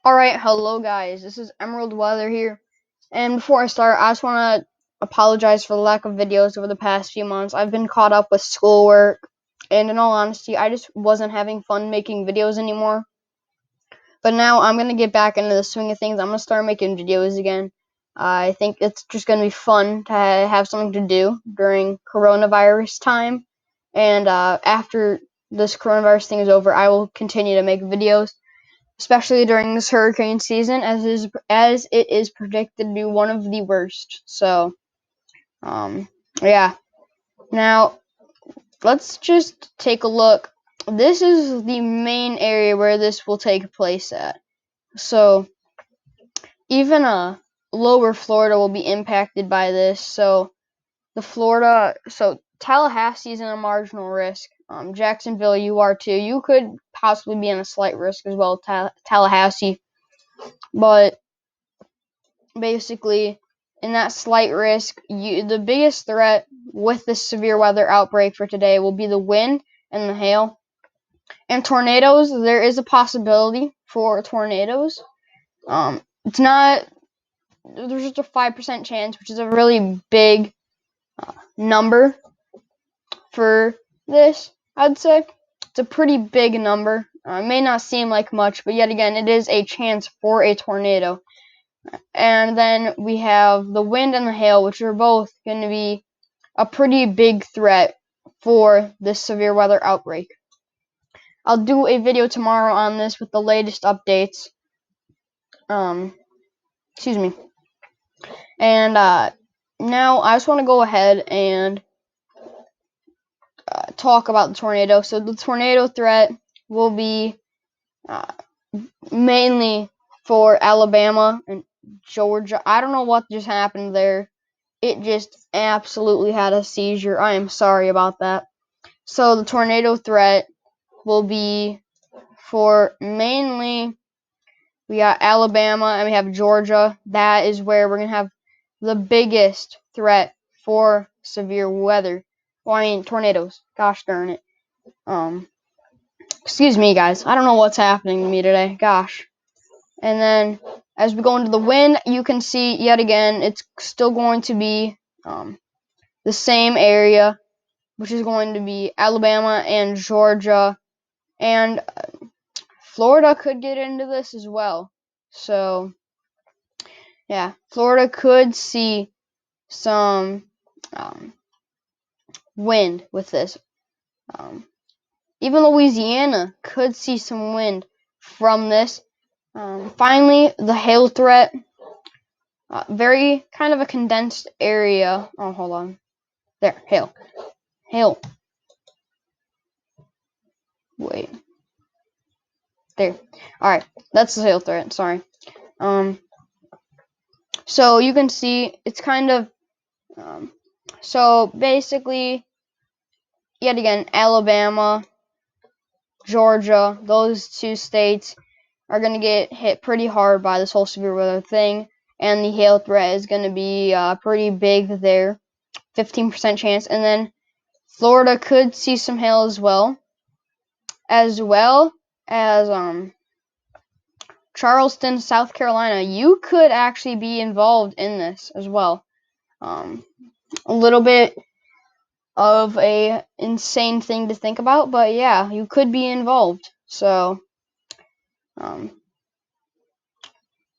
Alright, hello guys, this is Emerald Weather here, and before I start, I just want to apologize for the lack of videos over the past few months. I've been caught up with schoolwork, and in all honesty, I just wasn't having fun making videos anymore. But now I'm going to get back into the swing of things. I'm going to start making videos again. I think it's just going to be fun to have something to do during coronavirus time, and after this coronavirus thing is over, I will continue to make videos, especially during this hurricane season, as it is predicted to be one of the worst. So, yeah. Now, let's just take a look. This is the main area where this will take place at. So, even lower Florida will be impacted by this. So, Tallahassee is in a marginal risk. Jacksonville, you are too. You could possibly be in a slight risk as well, Tallahassee. But basically, in that slight risk, the biggest threat with this severe weather outbreak for today will be the wind and the hail. And tornadoes, there is a possibility for tornadoes. It's not, there's just a 5% chance, which is a really big number for this, I'd say. It's a pretty big number. It may not seem like much, but yet again, it is a chance for a tornado. And then we have the wind and the hail, which are both going to be a pretty big threat for this severe weather outbreak. I'll do a video tomorrow on this with the latest updates. Excuse me. And now I just want to go ahead and talk about the tornado. So the tornado threat will be mainly for Alabama and Georgia. I don't know what just happened there. It just absolutely had a seizure. I am sorry about that. So the tornado threat will be for mainly, we got Alabama and we have Georgia. That is where we're going to have the biggest threat for severe weather. Well, I mean, tornadoes. Gosh darn it. Excuse me, guys. I don't know what's happening to me today. Gosh. And then as we go into the wind, you can see yet again, it's still going to be the same area, which is going to be Alabama and Georgia, and Florida could get into this as well. So, yeah, Florida could see some wind with this. Even Louisiana could see some wind from this. Finally, the hail threat. Very kind of a condensed area. Oh, hold on. There, hail. Hail. Wait. There. Alright, that's the hail threat, sorry. So you can see it's kind of, so basically, yet again, Alabama, Georgia, those two states are going to get hit pretty hard by this whole severe weather thing, and the hail threat is going to be pretty big there, 15% chance, and then Florida could see some hail as well as Charleston, South Carolina. You could actually be involved in this as well. A little bit of a insane thing to think about, but yeah, you could be involved. So,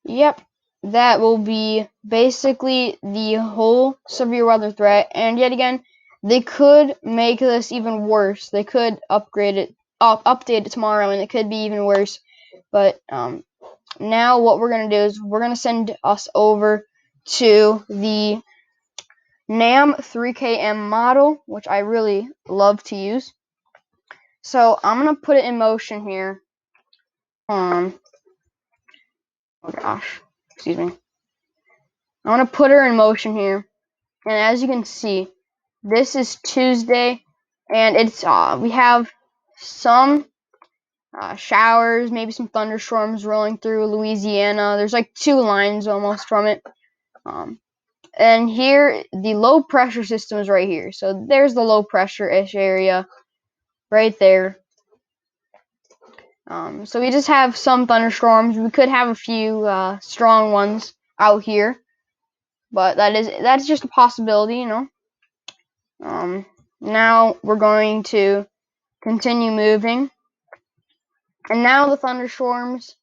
yep, that will be basically the whole severe weather threat. And yet again, they could make this even worse. They could update it tomorrow, and it could be even worse. But now what we're going to do is we're going to send us over to the NAM 3KM model, which I really love to use. So I'm going to put it in motion here. Oh gosh, excuse me. I'm going to put her in motion here. And as you can see, this is Tuesday, and it's we have some showers, maybe some thunderstorms rolling through Louisiana. There's like 2 lines almost from it. And here, the low pressure system is right here. So there's the low pressure-ish area right there. So we just have some thunderstorms. We could have a few strong ones out here, but that's just a possibility, you know. Now we're going to continue moving, and now the thunderstorms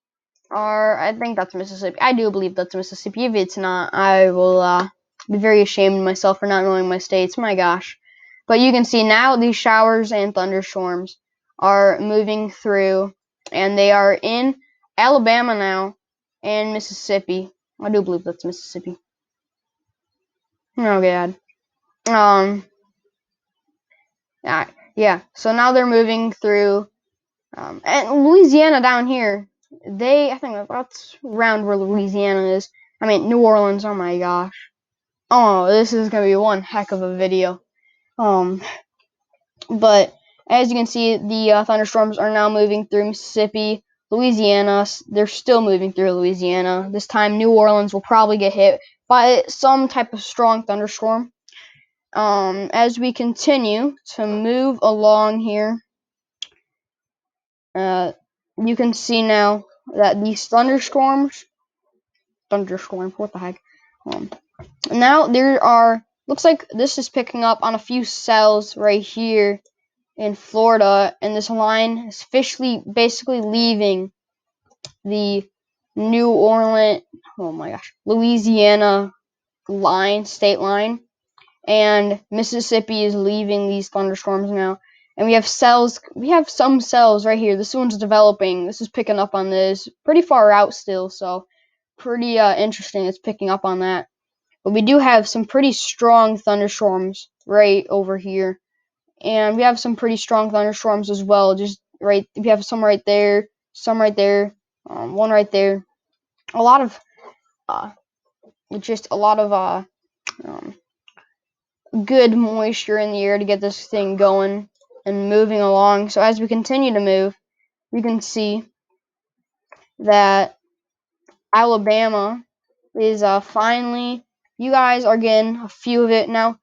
are. I think that's Mississippi. I do believe that's Mississippi. If it's not, I will be very ashamed of myself for not knowing my states. My gosh. But you can see now these showers and thunderstorms are moving through, and they are in Alabama now and Mississippi. I do believe that's Mississippi. Oh god. Yeah. So now they're moving through, and Louisiana down here. I think that's around where Louisiana is. I mean New Orleans. Oh my gosh. Oh, this is gonna be one heck of a video. But as you can see, the thunderstorms are now moving through Mississippi, Louisiana. They're still moving through Louisiana. This time, New Orleans will probably get hit by some type of strong thunderstorm. As we continue to move along here, you can see now that these thunderstorms, what the heck? Now looks like this is picking up on a few cells right here in Florida, and this line is officially basically leaving the New Orleans, Louisiana state line, and Mississippi is leaving these thunderstorms now. And we have some cells right here. This one's developing. This is picking up on this pretty far out still, so pretty interesting. It's picking up on that. But we do have some pretty strong thunderstorms right over here. And we have some pretty strong thunderstorms as well. We have some right there, one right there. A lot of good moisture in the air to get this thing going and moving along. So as we continue to move, you can see that Alabama is finally. You guys are getting a few of it now.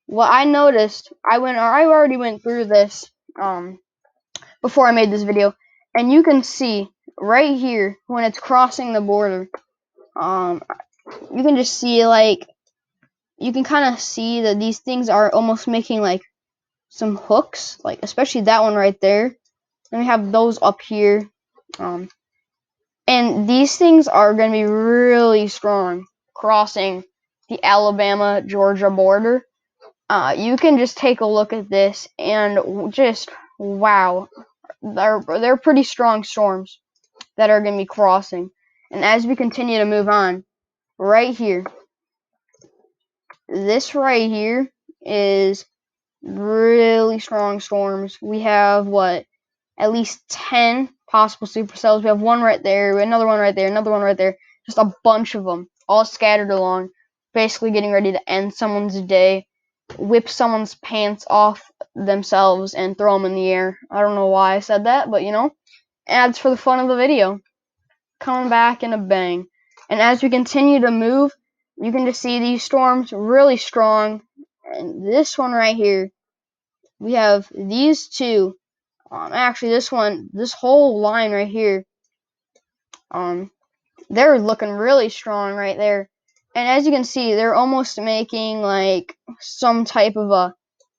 What I noticed, I already went through this before I made this video, and you can see right here when it's crossing the border, you can just see you can kind of see that these things are almost making like some hooks, like especially that one right there. Then we have those up here, and these things are going to be really strong crossing the Alabama-Georgia border. You can just take a look at this and just wow, they're pretty strong storms that are going to be crossing. And as we continue to move on, right here, this right here is really strong storms. We have at least 10 possible supercells. We have one right there, another one right there, another one right there. Just a bunch of them, all scattered along, basically getting ready to end someone's day, whip someone's pants off themselves, and throw them in the air. I don't know why I said that, but you know, adds for the fun of the video. Coming back in a bang. And as we continue to move, you can just see these storms really strong. And this one right here, we have these two. Actually, this whole line right here, they're looking really strong right there. And as you can see, they're almost making like some type of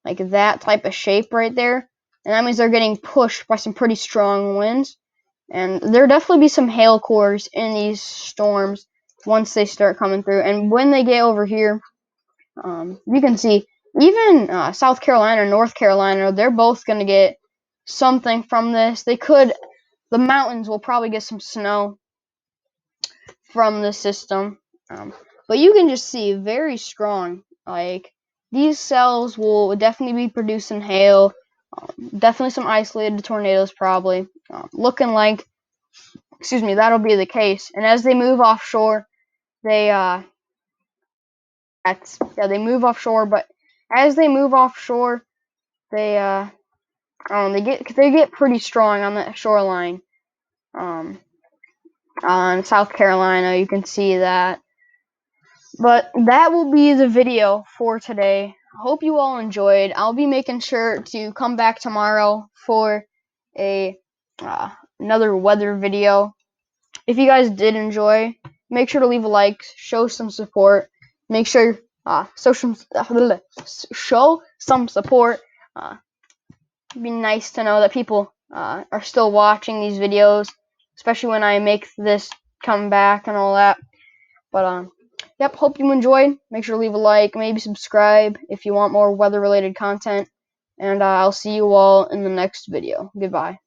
that type of shape right there. And that means they're getting pushed by some pretty strong winds. And there'll definitely be some hail cores in these storms once they start coming through. And when they get over here, you can see even South Carolina, North Carolina, they're both going to get something from this. The mountains will probably get some snow from the system. But you can just see very strong. Like these cells will definitely be producing hail. Definitely some isolated tornadoes probably. Looking like, that'll be the case. And as they move offshore, they move offshore. But as they move offshore, they get pretty strong on the shoreline. On South Carolina, you can see that. But that will be the video for today. I hope you all enjoyed. I'll be making sure to come back tomorrow for a another weather video. If you guys did enjoy, make sure to leave a like, show some support. Make sure show some support. It'd be nice to know that people are still watching these videos, especially when I make this comeback and all that. But yep, hope you enjoyed. Make sure to leave a like, maybe subscribe if you want more weather-related content. And I'll see you all in the next video. Goodbye.